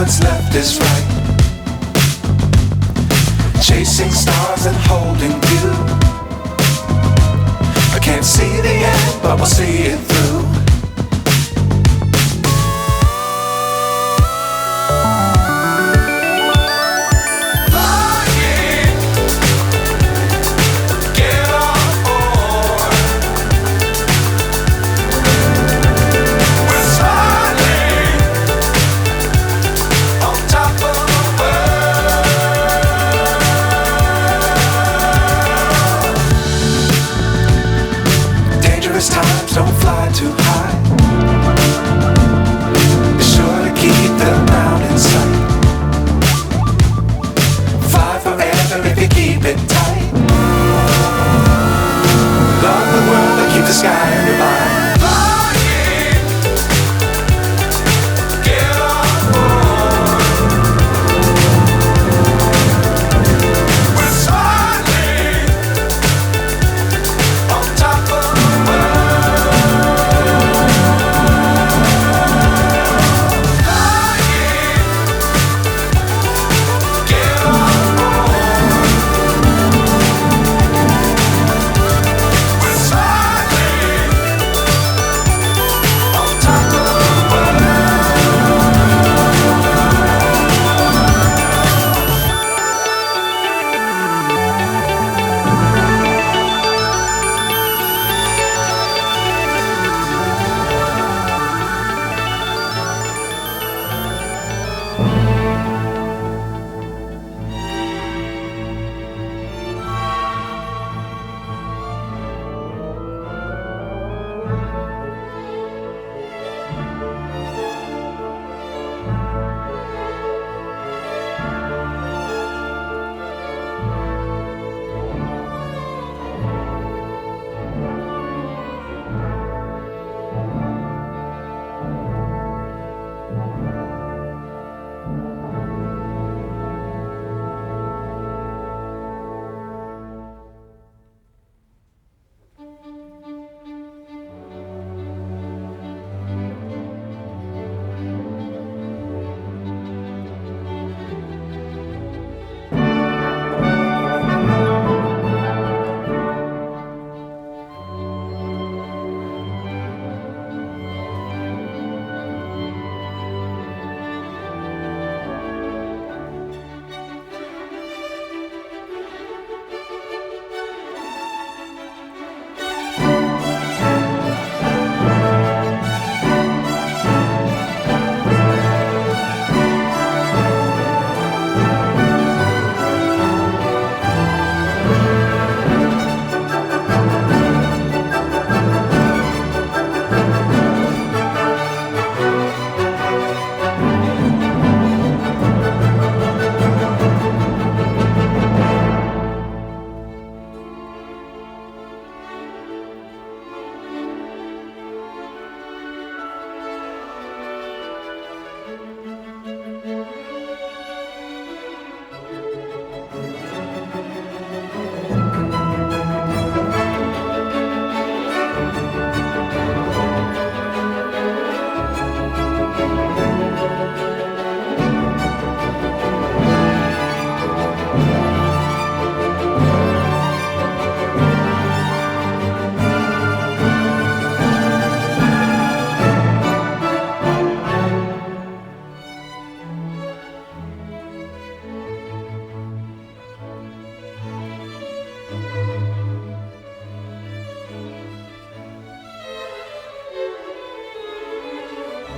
what's left is right. Chasing stars and holding you. I can't see the end, but we'll see it through.